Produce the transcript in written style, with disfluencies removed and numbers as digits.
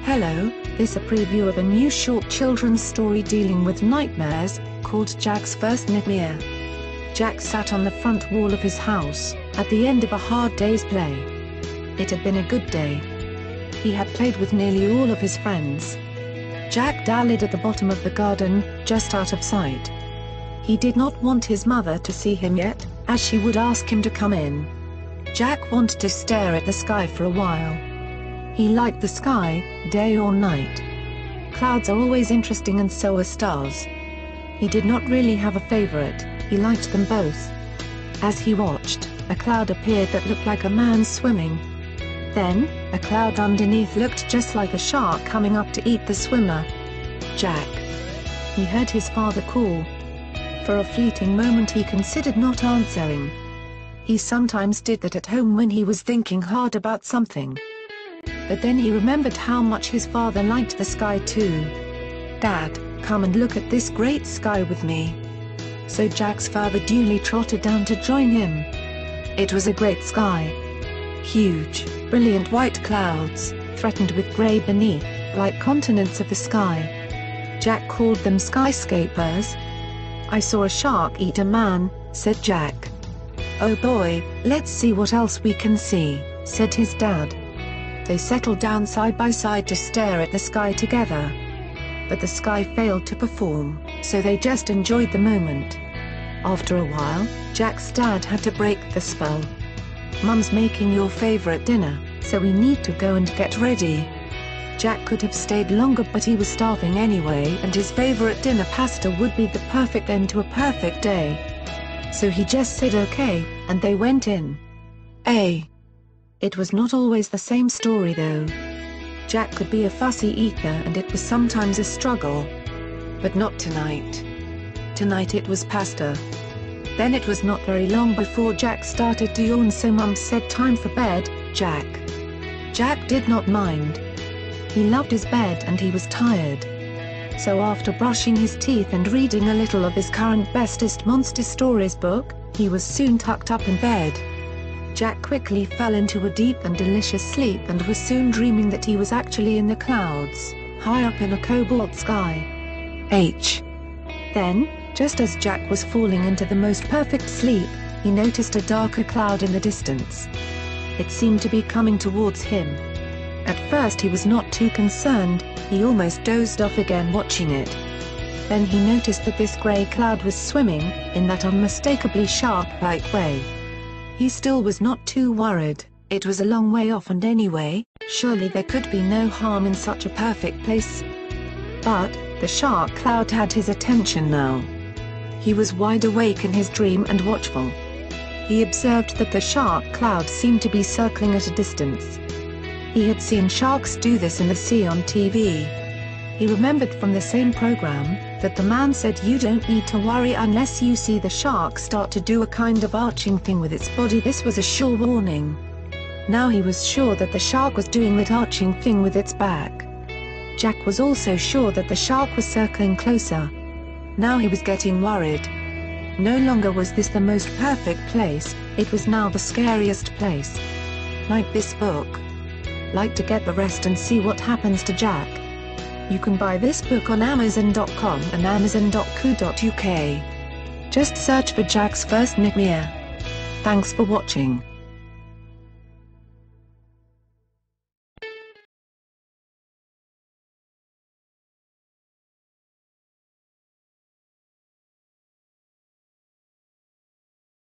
Hello, this is a preview of a new short children's story dealing with nightmares, called Jack's First Nightmare. Jack sat on the front wall of his house, at the end of a hard day's play. It had been a good day. He had played with nearly all of his friends. Jack dallied at the bottom of the garden, just out of sight. He did not want his mother to see him yet, as she would ask him to come in. Jack wanted to stare at the sky for a while. He liked the sky, day or night. Clouds are always interesting and so are stars. He did not really have a favorite, he liked them both. As he watched, a cloud appeared that looked like a man swimming. Then, a cloud underneath looked just like a shark coming up to eat the swimmer. Jack. He heard his father call. For a fleeting moment he considered not answering. He sometimes did that at home when he was thinking hard about something. But then he remembered how much his father liked the sky too. "Dad, come and look at this great sky with me." So Jack's father duly trotted down to join him. It was a great sky. Huge, brilliant white clouds, threatened with grey beneath, like continents of the sky. Jack called them skyscrapers. "I saw a shark eat a man," said Jack. "Oh boy, let's see what else we can see," said his dad. They settled down side by side to stare at the sky together. But the sky failed to perform, so they just enjoyed the moment. After a while, Jack's dad had to break the spell. "Mum's making your favorite dinner, so we need to go and get ready." Jack could have stayed longer but he was starving anyway and his favorite dinner pasta would be the perfect end to a perfect day. So he just said okay, and they went in. It was not always the same story though. Jack could be a fussy eater and it was sometimes a struggle. But not tonight. Tonight it was pasta. Then it was not very long before Jack started to yawn, so Mum said, "Time for bed, Jack." Jack did not mind. He loved his bed and he was tired. So after brushing his teeth and reading a little of his current Bestest Monster Stories book, he was soon tucked up in bed. Jack quickly fell into a deep and delicious sleep and was soon dreaming that he was actually in the clouds, high up in a cobalt sky. Then, just as Jack was falling into the most perfect sleep, he noticed a darker cloud in the distance. It seemed to be coming towards him. At first he was not too concerned, he almost dozed off again watching it. Then he noticed that this grey cloud was swimming, in that unmistakably shark-like way. He still was not too worried, it was a long way off and anyway, surely there could be no harm in such a perfect place. But, the shark cloud had his attention now. He was wide awake in his dream and watchful. He observed that the shark cloud seemed to be circling at a distance. He had seen sharks do this in the sea on TV. He remembered from the same program, that the man said you don't need to worry unless you see the shark start to do a kind of arching thing with its body. This was a sure warning. Now he was sure that the shark was doing that arching thing with its back. Jack was also sure that the shark was circling closer. Now he was getting worried. No longer was this the most perfect place, it was now the scariest place. Like this book? Like to get the rest and see what happens to Jack? You can buy this book on Amazon.com and Amazon.co.uk. Just search for Jack's First Nightmare. Thanks for watching.